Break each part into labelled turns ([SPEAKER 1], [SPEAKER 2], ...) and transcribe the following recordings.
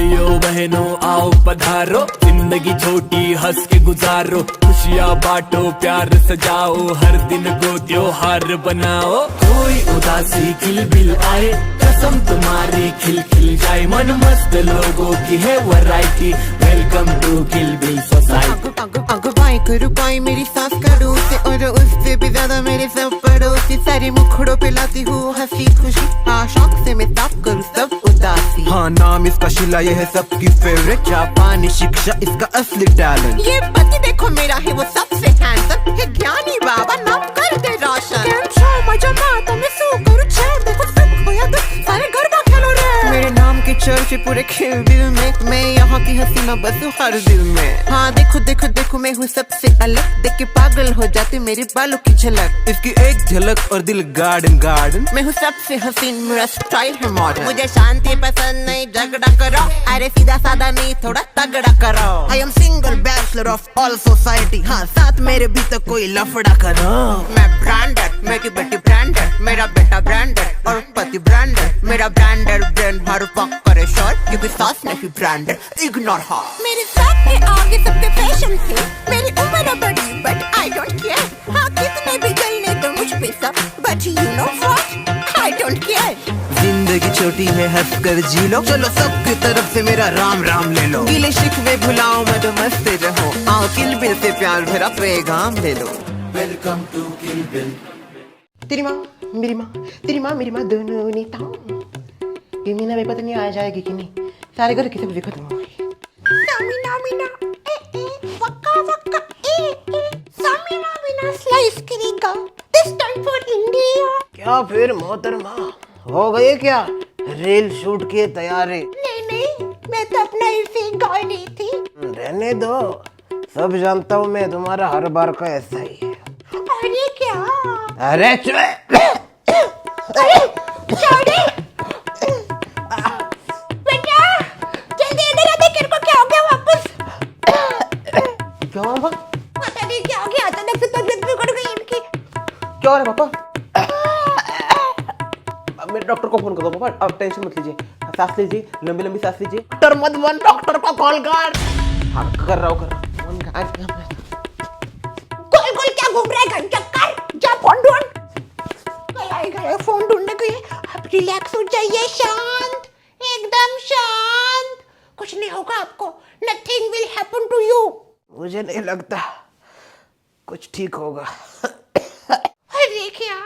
[SPEAKER 1] भाइयों बहनों आओ पधारो, जिंदगी छोटी हंस के गुजारो, खुशियाँ बांटो प्यार सजाओ, हर दिन को त्योहार बनाओ। कोई उदासी खिलबिल आए, कसम तुम्हारी खिल खिल जाए, मन मस्त लोगों की है वैरायटी, वेलकम टू खिलबिल सोसाइटी।
[SPEAKER 2] रुपाई मेरी सास का डोसे और उससे भी ज्यादा मेरे सब पड़ोसी, सारे मुखड़ों पे लाती हूँ हंसी खुशी, शौक से मैं साफ करूँ सब उदासी।
[SPEAKER 3] हाँ नाम इसका शिला, ये है सबकी फेवरेट, जापानी शिक्षा इसका असली टैलेंट।
[SPEAKER 2] ये पति देखो मेरा है वो सबसे हैंडसम, है ज्ञानी बाबा नाम कर दे रोशन। मजा माता में सो करूँ छेड़ देखो सब खोया तो सारे गरबा खेलो रे। मेरे नाम के चर्चे पूरे खिलबिल में, मैं यहाँ की हसीना बस हर दिल में। हाँ देखो देखो देखो मैं हूँ सबसे अलग, देख के पागल हो जाते मेरे बालों की झलक,
[SPEAKER 3] इसकी एक झलक और दिल गार्डन गार्डन।
[SPEAKER 2] मैं हूँ सबसे हसीन, मेरा स्टाइल है मॉडर्न। मुझे शांति पसंद नहीं झगड़ा करो, अरे सीधा साधा नहीं थोड़ा तगड़ा करो। I am single bachelor of all society, हाँ साथ मेरे भी तो कोई लफड़ा करो। मैं ब्रांडेड, मेरी बेटी ब्रांडेड, मेरा बेटा ब्रांडेड और पति ब्रांडेड, मेरा ब्रांडेड ब्रांड हर पक करे शोर, क्योंकि सास नहीं ब्रांडेड, इग्नोर हाँ। मेरे साथ में आगे सबके फैशन थे, मेरी उम्र बड़ी बट आई डोंट केयर, हाँ कितने भी जलने तो मुझ पे सब, but you know what I don't care.
[SPEAKER 3] जिंदगी छोटी है हंस कर जी लो, चलो सबकी तरफ से मेरा राम राम ले लो,
[SPEAKER 2] गीले शिकवे भुलाओ मत मस्त रहो, आओ किलबिल से प्यार भरा पैगाम ले लो।
[SPEAKER 1] Welcome to खिलबिल।
[SPEAKER 2] तेरी माँ मेरी माँ, तेरी माँ मेरी माँ दोनों नेता, ये मीना भी पता नहीं आ जाएगी कि नहीं, सारे घर की सब्जी खत्म हो गई। सामीना मीना वक्का वक्का सामीना मीना स्लाइस करेगा, दिस टाइम फॉर इंडिया।
[SPEAKER 3] क्या फिर मोहतरमा हो गए क्या रील शूट की तैयारी?
[SPEAKER 2] नहीं मैं तो अपना इसे गा रही थी।
[SPEAKER 3] रहने दो, सब जानता हूँ मैं तुम्हारा हर बार का ऐसा ही है।
[SPEAKER 2] अरे क्या?
[SPEAKER 3] अरे
[SPEAKER 2] बेटा जल्दी इधर आ, देख को क्या हो गया वापस?
[SPEAKER 3] क्या हुआ?
[SPEAKER 2] पता नहीं क्या हो गया, अचानक से तबीयत बिगड़ गई इनकी।
[SPEAKER 3] क्या हो रहा है पापा? मेरे डॉक्टर को फोन करो पापा, अब टेंशन मत लीजिए, सांस लीजिए, लंबी लंबी सांस लीजिए। डॉक्टर मत बन, डॉक्टर को कॉल कर। हाँ कर रहा हूँ
[SPEAKER 2] गोल क्या घूम रहा है घंटा कर, जा फोन ढूंढ। गया फोन ढूंढने गई, अब रिलैक्स हो जाइए, शांत एकदम शांत, कुछ नहीं होगा आपको, nothing will happen to you.
[SPEAKER 3] मुझे नहीं लगता कुछ ठीक होगा।
[SPEAKER 2] अरे क्या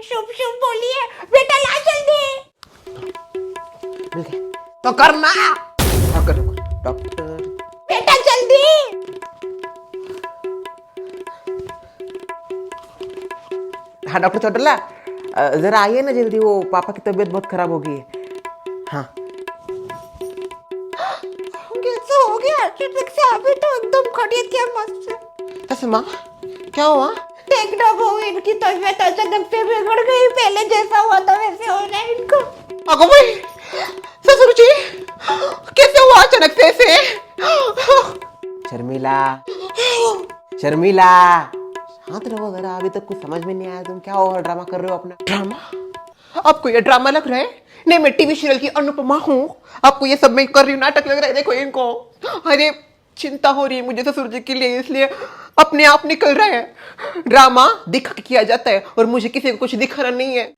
[SPEAKER 2] शुभ शुभ बोलिए, बेटा ला जल्दी।
[SPEAKER 3] मिल गया तो करना। हाँ करो डॉक्टर।
[SPEAKER 2] बेटा जल्दी।
[SPEAKER 3] हाँ डॉक्टर चौटला जरा आइए ना जल्दी, वो पापा की तबीयत बहुत खराब हो गई है। हाँ
[SPEAKER 2] कैसे हो गया अचानक से, अभी तो एकदम खड़ी थी मस्त। ऐसे माँ क्या हुआ? देख ना वो इनकी तबीयत अचानक से बिगड़ गई, पहले जैसा हुआ था वैसे हो रहा है इनको। अगो भाई ससुर जी कैसे हुआ अचानक से ऐसे?
[SPEAKER 3] शर्मिला शांत रहो जरा, अभी तक कुछ समझ में नहीं आया, तुम क्या ओवर ड्रामा कर रहे हो अपना?
[SPEAKER 2] ड्रामा? आपको ये ड्रामा लग रहा है? नहीं मैं टीवी सीरियल की अनुपमा हूँ, आपको ये सब मैं कर रही हूँ नाटक लग रहा है, देखो इनको। अरे चिंता हो रही है मुझे ससुर जी के लिए, इसलिए अपने आप निकल रहा है। ड्रामा दिखा के किया जाता है और मुझे किसी को कुछ दिखाना नहीं है।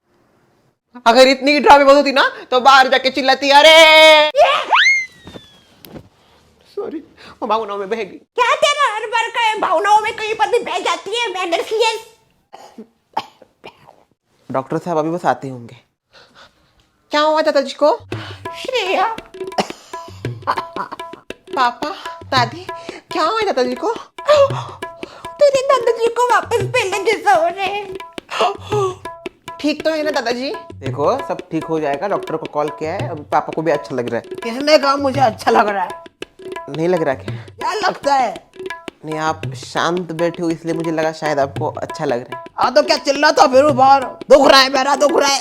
[SPEAKER 2] अगर इतनी ड्रामेबाज होती ना तो बाहर जाके चिल्लाती अरे सॉरी, वो भावनाओं में बह गई। क्या तेरा हर बार का है, भावनाओं में कहीं पर भी बह जाती है, मैनर्सलेस।
[SPEAKER 3] डॉक्टर साहब अभी बस आते होंगे।
[SPEAKER 2] क्या हुआ दादाजी को? श्रेया पापा दादी क्या हुआ दादाजी को? तेरे दादाजी को वापस पहले जैसा हो रहे हैं। ठीक तो है ना दादाजी?
[SPEAKER 3] देखो सब ठीक हो जाएगा, डॉक्टर को कॉल किया है, अब पापा को भी अच्छा लग रहा है। कहने का मुझे अच्छा लग रहा है। नहीं लग रहा क्या लगता है? नहीं आप शांत बैठे हो इसलिए मुझे लगा शायद आपको अच्छा लग रहा है।
[SPEAKER 2] हाँ तो क्या चिल्ला था फिर बाहर, दुख रहा है मेरा, दुख रहा है।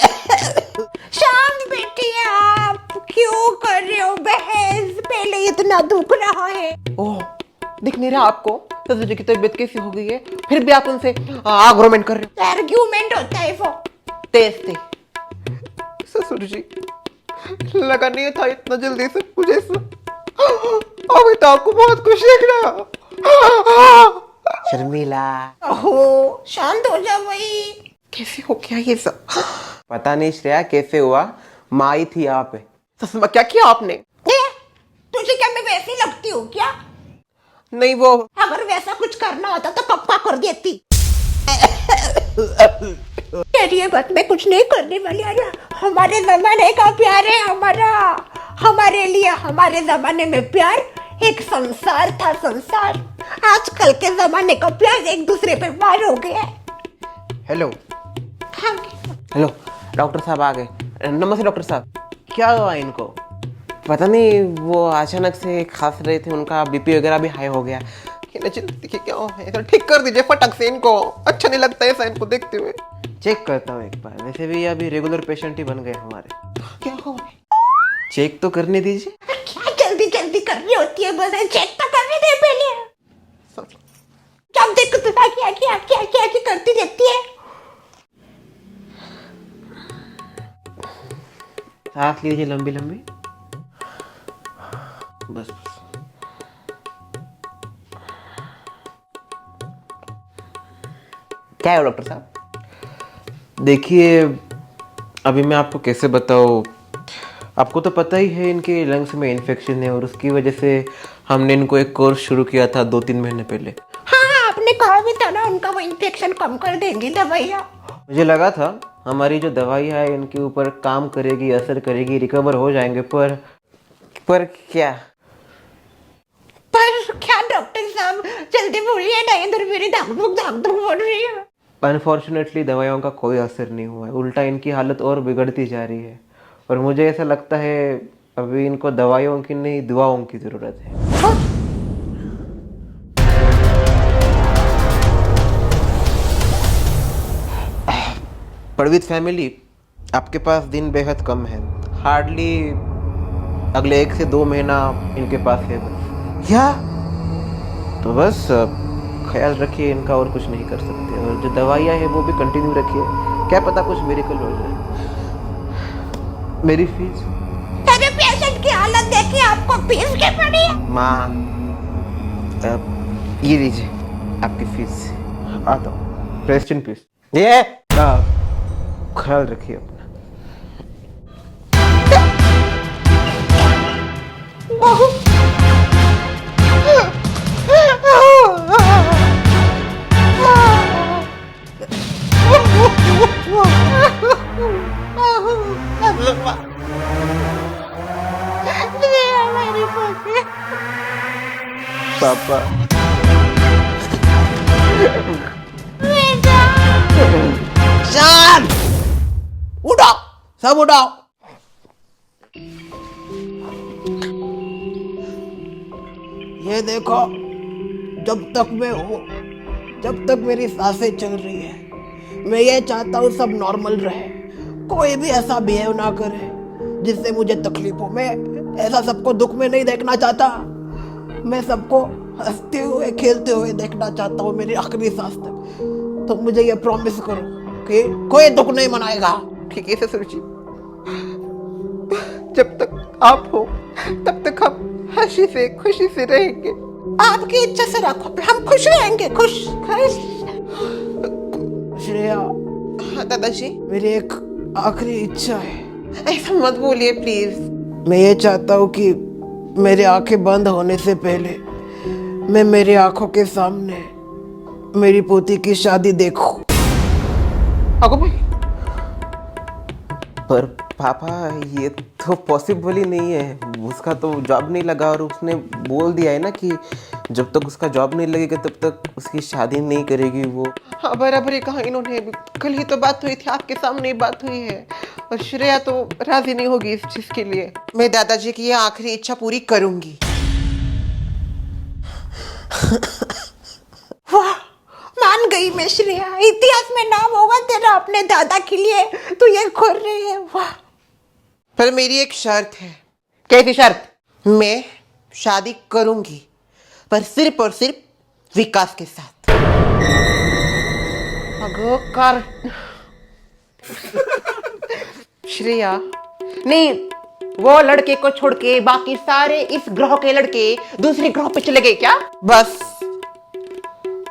[SPEAKER 2] शांत बैठिए, आप क्यों कर रहे हो बहस, पहले इतना दुख रहा है। ओह दिख नहीं रहा आपको ससुर जी की तबीयत कैसी हो गई है, फिर भी आप उनसे आर्गुमेंट कर रहे हो? आर्गुमेंट होता है वो तेज से। ससुर जी लगा नहीं था इतना जल्दी से मुझे
[SPEAKER 3] अभी तो आपको बहुत खुश लग रहा। शर्मिला,
[SPEAKER 2] ओहो शांत हो जा भाई।
[SPEAKER 3] कैसे हो गया ये सब? पता नहीं श्रेया कैसे हुआ, माँ ही थी यहाँ पे। ससुमा क्या किया आपने?
[SPEAKER 2] तुझे क्या मैं वैसी लगती हूँ क्या?
[SPEAKER 3] नहीं वो
[SPEAKER 2] अगर वैसा कुछ करना होता तो कब का कर देती। तेरी बात मैं कुछ नहीं करने वाली। अरे हमारे जमाने का प्यार है हमारा, हमारे लिए हमारे जमाने में प्यार एक संसार था, संसार। आजकल के जमाने का प्यार एक दूसरे पे वार हो गया है।
[SPEAKER 3] हेलो
[SPEAKER 2] हाँ।
[SPEAKER 3] हेलो, डॉक्टर साहब आ गए। नमस्ते डॉक्टर साहब। क्या हुआ इनको? पता नहीं, वो अचानक से खांस रहे थे, उनका बीपी वगैरह भी हाई हो गया। देखिए क्या है, तो ठीक कर दीजिए फटक से इनको। अच्छा नहीं लगता ऐसा इनको देखते हुए। चेक करता हूँ एक बार। वैसे भी अभी रेगुलर पेशेंट ही बन गए हमारे। क्या हो, चेक तो करने दीजिए।
[SPEAKER 2] क्या जल्दी जल्दी करनी होती है, बस चेक तो करने दे पहले। जब देखो तो क्या क्या क्या क्या क्या करती रहती है।
[SPEAKER 3] सांस लीजिए लंबी लंबी, बस। क्या है डॉक्टर साहब? देखिए अभी मैं आपको कैसे बताऊँ, आपको तो पता ही है इनके लंग्स में इन्फेक्शन है और उसकी वजह से हमने इनको एक कोर्स शुरू किया था 2-3 महीने पहले।
[SPEAKER 2] हाँ आपने कहा भी था ना उनका वो इन्फेक्शन कम कर देंगी दवाइयाँ।
[SPEAKER 3] मुझे लगा था हमारी जो दवाइयाँ है इनके ऊपर काम करेगी, असर करेगी, रिकवर हो जाएंगे, पर क्या?
[SPEAKER 2] पर क्या डॉक्टर साहब, जल्दी बोलिए ना, इधर मेरी धाक धुक बढ़ रही है।
[SPEAKER 3] अनफॉर्चुनेटली दवाइयों का कोई असर नहीं हुआ है, उल्टा इनकी हालत और बिगड़ती जा रही है। और मुझे ऐसा लगता है अभी इनको दवाइयों की नहीं, दुआओं की जरूरत है। परवीत फैमिली, आपके पास दिन बेहद कम है। हार्डली अगले 1 से 2 महीना इनके पास है बस। क्या? तो बस ख्याल रखिए इनका, और कुछ नहीं कर सकते। और जो दवाइयाँ हैं वो भी कंटिन्यू रखिए, क्या पता कुछ मिरेकल हो जाए। मेरी फीस?
[SPEAKER 2] तेरे पेशेंट की हालत देखिए, आपको फीस की पड़ी है?
[SPEAKER 3] माँ, ये लीजिए आपकी फीस। आता हूँ। Rest in peace. ये ख्याल रखिए अपना। पापा जान, उठाओ, सब उठाओ। ये देखो, जब तक मैं हूँ, जब तक मेरी सांसें चल रही है, मैं ये चाहता हूँ सब नॉर्मल रहे, कोई भी ऐसा बिहेव ना करे जिससे मुझे तकलीफ हो। मैं ऐसा सबको दुख में नहीं देखना चाहता, मैं सबको हंसते हुए खेलते हुए देखना चाहता हूँ मेरी आखिरी सांस तक। तो मुझे ये प्रॉमिस करो कि कोई दुख नहीं मनाएगा। ठीक है ससुर जी, जब तक आप हो तब तक हम हंसी से खुशी से रहेंगे।
[SPEAKER 2] आपकी इच्छा से रखो, हम खुश रहेंगे, खुश खुश।
[SPEAKER 3] श्रेया। हाँ दादाजी, मेरी एक आखिरी इच्छा है। ऐसा मत बोलिए प्लीज। मैं ये चाहता हूँ कि मेरी आंखें बंद होने से पहले मैं मेरी आंखों के सामने मेरी पोती की शादी देखूं। पर पापा ये तो पॉसिबल ही नहीं है, उसका तो जॉब नहीं लगा और उसने बोल दिया है ना कि जब तक उसका जॉब नहीं लगेगा तब तक उसकी शादी नहीं करेगी वो। हाँ बराबर ही कहा इन्होंने, कल ही तो बात हुई थी, आपके सामने ही बात हुई है। और श्रेया तो राजी नहीं होगी इस चीज के लिए। मैं दादाजी की ये आखिरी इच्छा पूरी करूंगी।
[SPEAKER 2] वाह, मान गई मैं श्रेया, इतिहास में नाम होगा तेरा अपने दादा के लिए, तू ये कर रही है। वाह।
[SPEAKER 3] पर मेरी एक शर्त है। कैसी शर्त? मैं शादी करूंगी, पर सिर्फ और सिर्फ विकास के साथ। अगो कर श्रेया, नहीं वो लड़के को छोड़ के बाकी सारे इस ग्रह के लड़के दूसरे ग्रह पे चले गए क्या? बस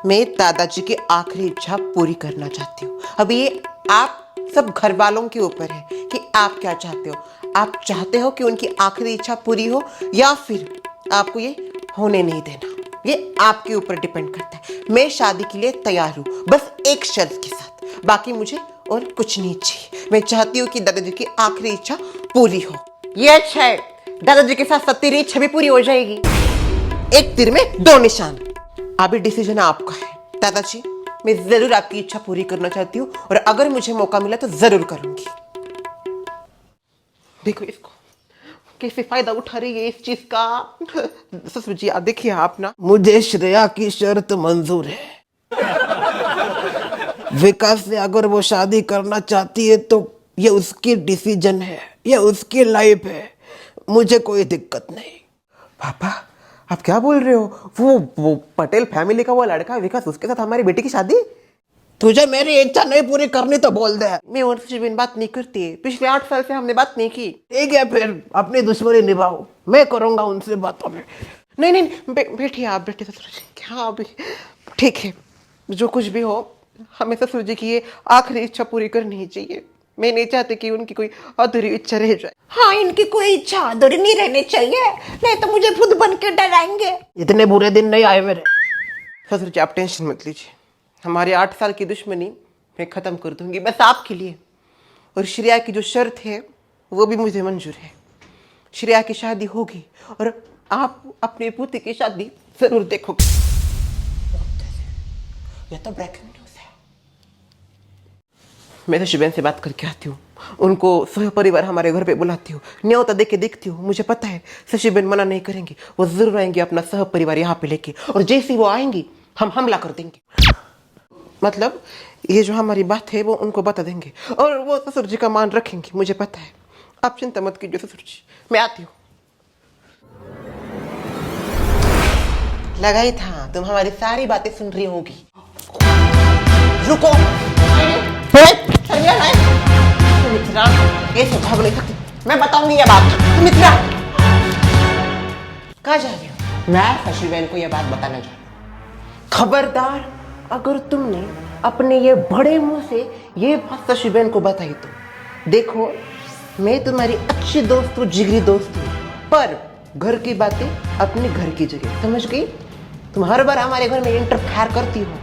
[SPEAKER 3] मैं दादाजी की आखिरी इच्छा पूरी करना चाहती हूँ। अब ये आप सब घर वालों के ऊपर है कि आप क्या चाहते हो। आप चाहते हो कि उनकी आखिरी इच्छा पूरी हो या फिर आपको ये होने नहीं देना, ये आपके ऊपर डिपेंड करता है। मैं शादी के लिए तैयार हूँ, बस एक शर्त के साथ, बाकी मुझे और कुछ नहीं चाहिए। मैं चाहती हूँ कि दादाजी की आखिरी इच्छा पूरी हो। ये अच्छा है, दादाजी के साथ सब तेरी इच्छा भी पूरी हो जाएगी। एक तीर में दो निशान। अभी डिसीजन आपका है दादाजी, मैं जरूर आपकी इच्छा पूरी करना चाहती हूँ और अगर मुझे मौका मिला तो जरूर करूंगी। देखो इसको कैसे फायदा उठा रही है इस चीज का। ससुर जी आप देखिए, आप ना, मुझे श्रेया की शर्त मंजूर है। विकास से अगर वो शादी करना चाहती है तो ये उसकी डिसीजन है, ये उसकी लाइफ है, मुझे कोई दिक्कत नहीं। पापा आप क्या बोल रहे हो? वो पटेल फैमिली का वो लड़का विकास, उसके साथ हमारी बेटी की शादी? तुझे मेरी इच्छा नहीं पूरी करनी तो बोल दे। मैं उनसे भी बात नहीं करती, पिछले 8 साल से हमने बात नहीं की। ठीक है फिर अपनी दुश्मनी निभाओ, मैं करूंगा उनसे बातों में। नहीं बैठिए आप, बैठिए ससुर जी। क्या अभी ठीक है, जो कुछ भी हो हमें ससुर जी की ये आखिरी इच्छा पूरी करनी ही चाहिए। मैं नहीं चाहती कि उनकी कोई अधूरी इच्छा रह जाए। हाँ, इनकी कोई इच्छा अधूरी नहीं रहनी चाहिए, नहीं तो मुझे खुद बन के डराएंगे। इतने बुरे दिन नहीं आए मेरे। ससुर जी आप टेंशन मत लीजिए, हमारे 8 साल की दुश्मनी मैं खत्म कर दूंगी, बस आपके लिए। और श्रेया की जो शर्त है वो भी मुझे मंजूर है। श्रेया की शादी होगी और आप अपने पुत्र की शादी जरूर देखोगे। ये तो ब्रेकिंग न्यूज़ है। मैं तो शिवेन से बात करके आती हूँ, उनको सह परिवार हमारे घर पे बुलाती हूँ, न्योता देके देखती हूँ। मुझे पता है शशिबेन मना नहीं करेंगे, वो जरूर आएंगे अपना सह परिवार यहाँ पे लेके, और जैसे वो आएंगी हम हमला कर देंगे। मतलब ये जो हमारी बात है वो उनको बता देंगे और वो ससुर जी का मान रखेंगे, मुझे पता है। आप चिंता मत कीजिए ससुर जी, मैं आती हूँ। लगा ही था तुम हमारी सारी बातें सुन रही होगी। रुको, सुमित्रा ऐसे भाग नहीं सकती, मैं बताऊंगी ये बात। सुमित्रा कहाँ जा रही हो? मैं शशिबेन को ये बात बताना चाहती हूँ। खबरदार अगर तुमने अपने ये बड़े मुंह से ये बात शशिबेन को बताई तो देखो, मैं तुम्हारी अच्छी दोस्त हूँ, जिगरी दोस्त हूँ, पर घर की बातें अपने घर की जगह, समझ गई? तुम हर बार हमारे घर में इंटरफेयर करती हो।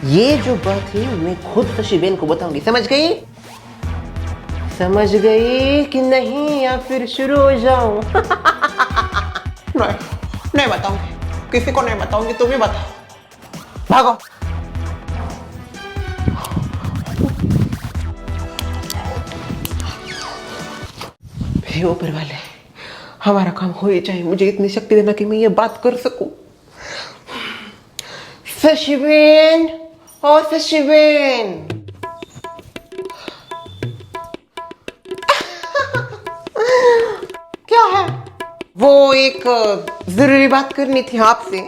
[SPEAKER 3] ये जो बात है मैं खुद शशिबेन को बताऊंगी, समझ गई? समझ गई कि नहीं, या फिर शुरू हो जाऊं? नहीं बताऊंगी, किसी को नहीं बताऊंगी, तुम्हें बताओ। भागो। हे ऊपर वाले, हमारा काम हो ही जाए, मुझे इतनी शक्ति देना कि मैं ये बात कर सकूं। शशिबेन, ओ शशिबेन। क्या है? वो एक जरूरी बात करनी थी आपसे।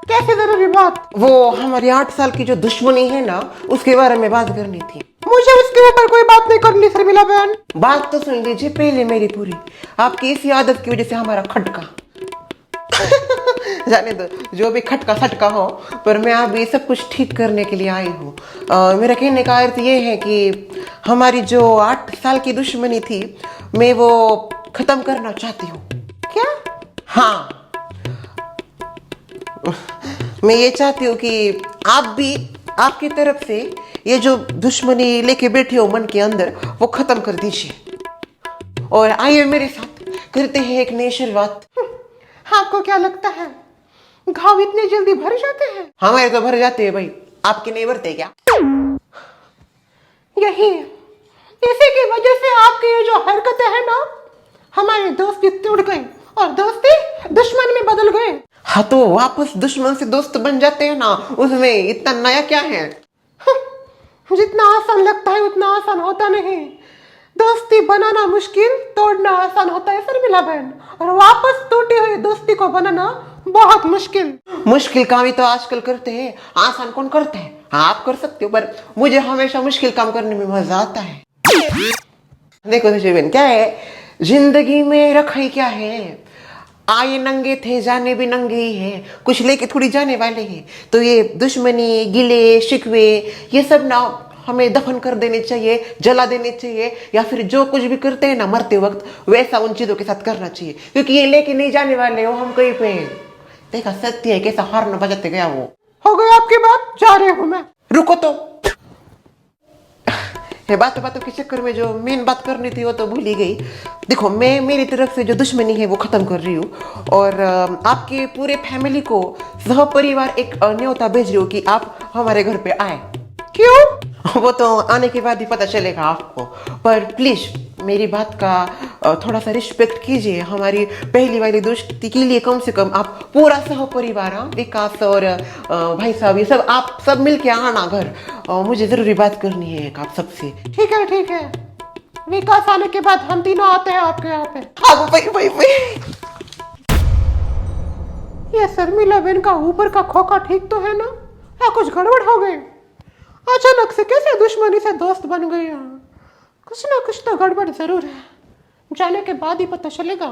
[SPEAKER 3] कैसे जरूरी बात? वो हमारी 8 साल की जो दुश्मनी है ना, उसके बारे में बात करनी थी। मुझे उसके ऊपर कोई बात नहीं करनी शर्मिला बहन। बात तो सुन लीजिए पहले मेरी पूरी। आपकी इसी आदत की वजह से हमारा खटका जाने दो, जो भी खटका सटका हो, पर मैं अभी सब कुछ ठीक करने के लिए आई हूँ। मेरा कहने का अर्थ ये है कि हमारी जो 8 साल की दुश्मनी थी, मैं वो खत्म करना चाहती हूँ। क्या? हाँ, मैं ये चाहती हूँ कि आप भी आपकी तरफ से ये जो दुश्मनी लेके बैठी हो मन के अंदर, वो खत्म कर दीजिए और आइए मेरे साथ करते हैं एक नई शुरुआत। आपको क्या लगता है घाव इतने जल्दी भर जाते हैं? हमारे तो भर जाते हैं भाई, आपके नहीं भरते क्या? यही इसी की वजह से आपकी ये जो हरकतें हैं ना, हमारी दोस्ती टूट गई और दोस्ती दुश्मन में बदल गए। हाँ तो वापस दुश्मन से दोस्त बन जाते हैं ना, उसमें इतना नया क्या है? जितना आसान लगता है उतना आसान होता नहीं। दोस्ती बनाना मुश्किल, तोड़ना आसान होता है शर्मिला बहन, और वापस टूटी हुई दोस्ती को बनाना बहुत मुश्किल। मुश्किल काम ही तो आजकल करते हैं, आसान कौन करता है? आप कर सकते हो, पर मुझे हमेशा मुश्किल काम करने में मजा आता है। देखो सुशीबेन, क्या है जिंदगी में रखा ही क्या है, आए नंगे थे जाने भी नंगे ही है, कुछ लेके थोड़ी जाने वाले हैं। तो ये दुश्मनी, गिले शिकवे, ये सब ना हमें दफन कर देने चाहिए, जला देने चाहिए, या फिर जो कुछ भी करते हैं ना मरते वक्त, वैसा उन चीजों के साथ करना चाहिए, क्योंकि ये लेके नहीं जाने वाले हो हम कहीं पे। देखा सत्य है कैसा हॉर्न बजाते गया वो। हो गई आपकी बात, जा रहे हूं मैं। रुको तो, ये बातों के चक्कर में जो मेन बात करनी थी वो तो भूल ही गई। देखो, मैं मेरी तरफ से जो दुश्मनी है वो खत्म कर रही हूँ, और आपके पूरे फैमिली को सह परिवार एक न्योता भेज रही हूँ कि आप हमारे घर पे आए। क्यों? वो तो आने के बाद ही पता चलेगा आपको, पर प्लीज मेरी बात का थोड़ा सा रिस्पेक्ट कीजिए। हमारी पहली वाली दोस्ती के लिए कम से कम आप पूरा सह परिवार, विकास और भाई साहब, ये सब आप सब मिलके आना घर, मुझे जरूरी बात करनी है एक आप सबसे। ठीक है, विकास आने के बाद हम तीनों आते हैं आपके यहाँ पे। हाँ भाई। ये शर्मिला बहन का ऊपर का खोखा ठीक तो है ना, या कुछ गड़बड़ हो गई? अचानक से कैसे दुश्मनी से दोस्त बन गई? कुछ ना कुछ तो गड़बड़ जरूर है, जाने के बाद ही पता चलेगा।